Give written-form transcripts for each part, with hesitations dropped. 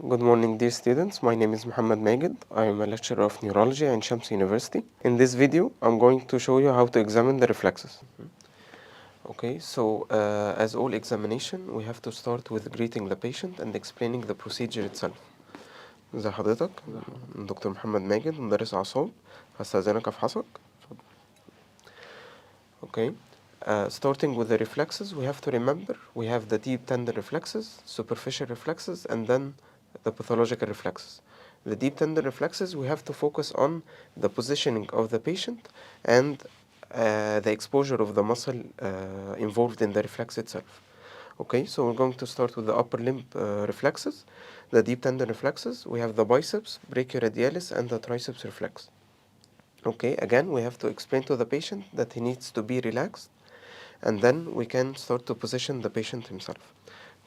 Good morning, dear students. My name is Muhammad Magid. I am a lecturer of neurology at Shams University. In this video, I'm going to show you how to examine the reflexes. Okay, so as all examination, we have to start with greeting the patient and explaining the procedure itself. ازي حضرتك؟ دكتور محمد ماجد مدرس أعصاب. هستأذنك أفحصك. Okay. Starting with the reflexes, we have to remember we have the deep tender reflexes, superficial reflexes, and then the pathological reflexes. The deep tender reflexes, we have to focus on the positioning of the patient and the exposure of the muscle involved in the reflex itself. Okay, so we're going to start with the upper limb reflexes. The deep tender reflexes, we have the biceps, brachioradialis, and the triceps reflex. Okay, again, we have to explain to the patient that he needs to be relaxed, and then we can start to position the patient himself.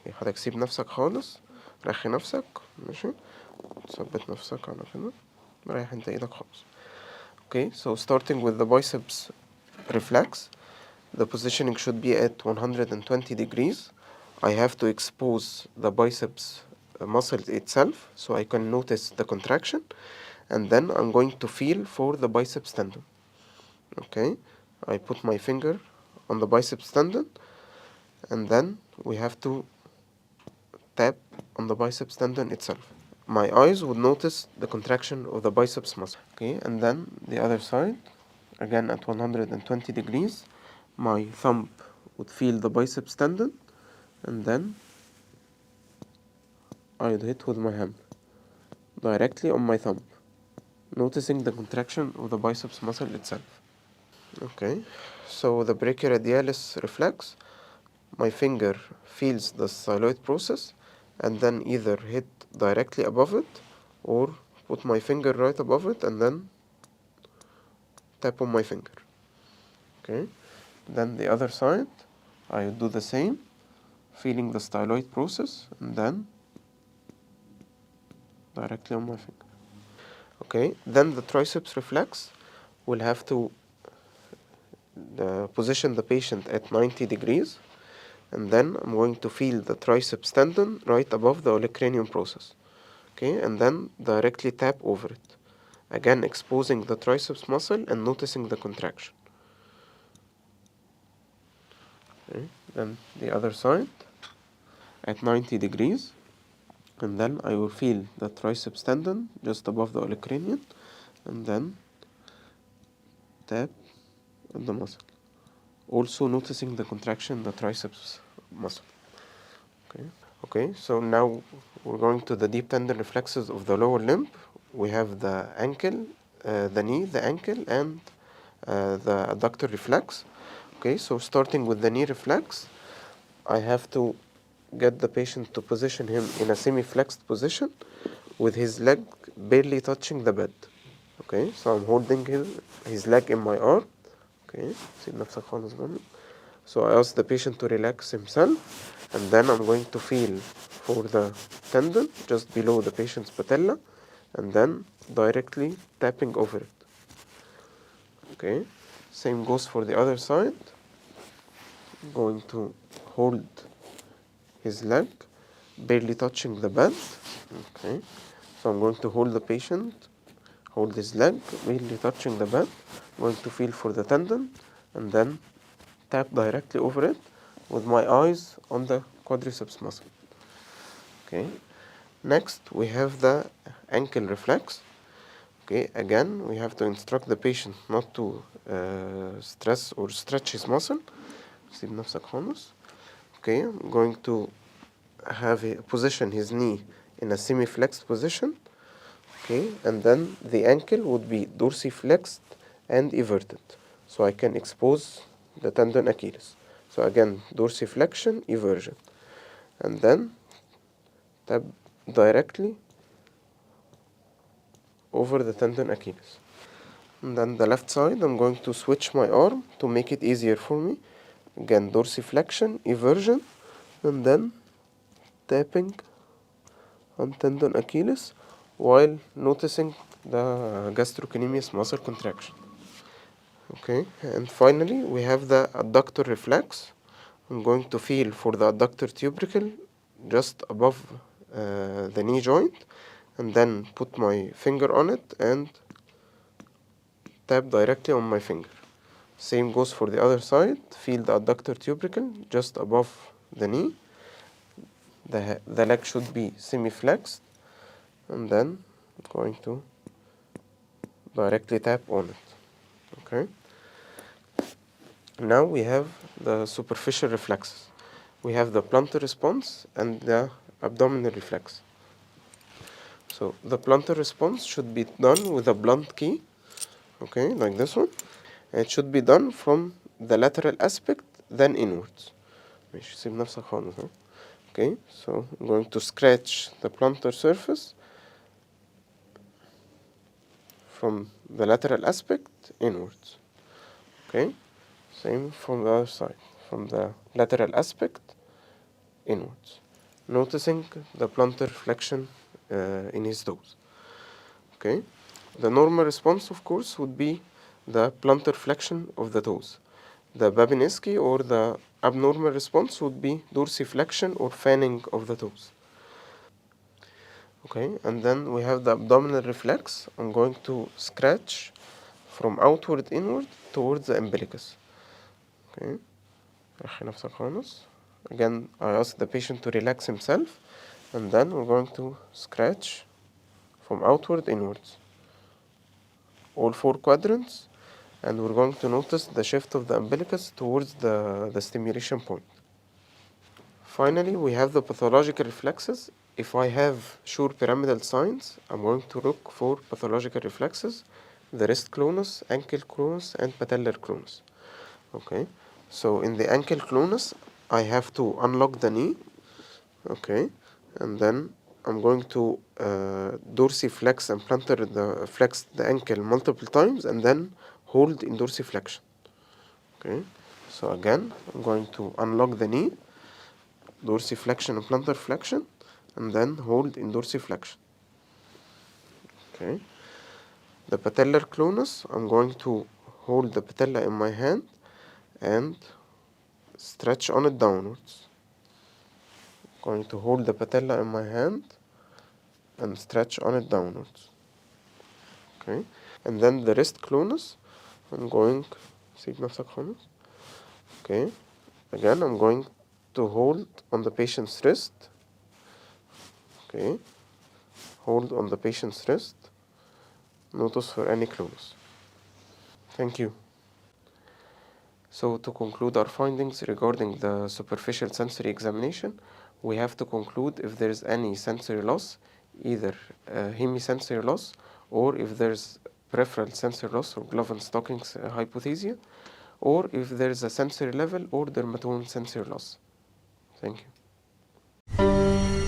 Okay, حضرتك سيب نفسك خالص، رخي نفسك، ماشي، ثبت نفسك على كده، ريح انت ايدك خالص. Okay, so starting with the biceps reflex, the positioning should be at 120 degrees. I have to expose the biceps muscle itself so I can notice the contraction, and then I'm going to feel for the biceps tendon. Okay, I put my finger on the biceps tendon, and then we have to tap on the biceps tendon itself. My eyes would notice the contraction of the biceps muscle. Okay, and then the other side, again at 120 degrees, my thumb would feel the biceps tendon, and then I would hit with my hand directly on my thumb, noticing the contraction of the biceps muscle itself. Okay, so the brachioradialis reflex, my finger feels the styloid process and then either hit directly above it or put my finger right above it and then tap on my finger. Okay, then the other side, I would do the same, feeling the styloid process and then directly on my finger. Okay, then the triceps reflex will have to position the patient at 90 degrees, and then I'm going to feel the triceps tendon right above the olecranium process. Okay, and then directly tap over it, again exposing the triceps muscle and noticing the contraction. Okay, then the other side at 90 degrees, and then I will feel the triceps tendon just above the olecranium and then tap on the muscle, also noticing the contraction in the triceps muscle. Okay, so now we're going to the deep tendon reflexes of the lower limb. We have the ankle, the knee, the ankle, and the adductor reflex. Okay, so starting with the knee reflex, I have to get the patient to position him in a semi-flexed position with his leg barely touching the bed. Okay, so I'm holding his leg in my arm. Okay, سيب نفسك خالص جنبي. So I ask the patient to relax himself, and then I'm going to feel for the tendon just below the patient's patella, and then directly tapping over it. Okay, same goes for the other side. I'm going to hold his leg, barely touching the bed. Okay, so I'm going to hold the patient, hold his leg, barely touching the bed. I'm going to feel for the tendon, and then tap directly over it with my eyes on the quadriceps muscle. Okay. Next, we have the ankle reflex. Okay. Again, we have to instruct the patient not to stress or stretch his muscle. سيب نفسك خالص. Okay. I'm going to position his knee in a semi-flexed position. Okay. And then the ankle would be dorsiflexed and everted, so I can expose the tendon Achilles. So again, dorsiflexion, eversion, and then tap directly over the tendon Achilles. And then the left side, I'm going to switch my arm to make it easier for me. Again, dorsiflexion, eversion, and then tapping on tendon Achilles while noticing the gastrocnemius muscle contraction. Okay, and finally we have the adductor reflex. I'm going to feel for the adductor tubercle just above the knee joint, and then put my finger on it and tap directly on my finger. Same goes for the other side. Feel the adductor tubercle just above the knee. The leg should be semi-flexed, and then I'm going to directly tap on it. Okay. Now we have the superficial reflexes. We have the plantar response and the abdominal reflex. So the plantar response should be done with a blunt key, okay, like this one. And it should be done from the lateral aspect, then inwards. ماشي سيب نفسك خالص. Okay, so I'm going to scratch the plantar surface from the lateral aspect inwards. Okay, same from the other side, from the lateral aspect inwards, noticing the plantar flexion in his toes. Okay, the normal response, of course, would be the plantar flexion of the toes. The Babinski or the abnormal response would be dorsiflexion or fanning of the toes. Okay, and then we have the abdominal reflex. I'm going to scratch from outward inward towards the umbilicus. Okay, رخي نفسك خالص. Again, I ask the patient to relax himself, and then we're going to scratch from outward inwards, all four quadrants, and we're going to notice the shift of the umbilicus towards the stimulation point. Finally, we have the pathological reflexes. If I have sure pyramidal signs, I'm going to look for pathological reflexes, the wrist clonus, ankle clonus, and patellar clonus. Okay, so in the ankle clonus, I have to unlock the knee, okay, and then I'm going to dorsiflex and flex the ankle multiple times, and then hold in dorsiflexion. Okay, so again, I'm going to unlock the knee, dorsiflexion and plantar flexion, and then hold in dorsiflexion. Okay, the patellar clonus, I'm going to hold the patella in my hand and stretch on it downwards. Going to hold the patella in my hand and stretch on it downwards. Okay, and then the wrist clonus, I'm going سيب نفسك خالص. Okay, again I'm going to hold on the patient's wrist. Okay, hold on the patient's wrist. Notice for any clonus. Thank you. So to conclude our findings regarding the superficial sensory examination, we have to conclude if there is any sensory loss, either hemisensory loss, or if there's peripheral sensory loss or glove and stockings hypothesia, or if there is a sensory level or dermatome sensory loss. Thank you.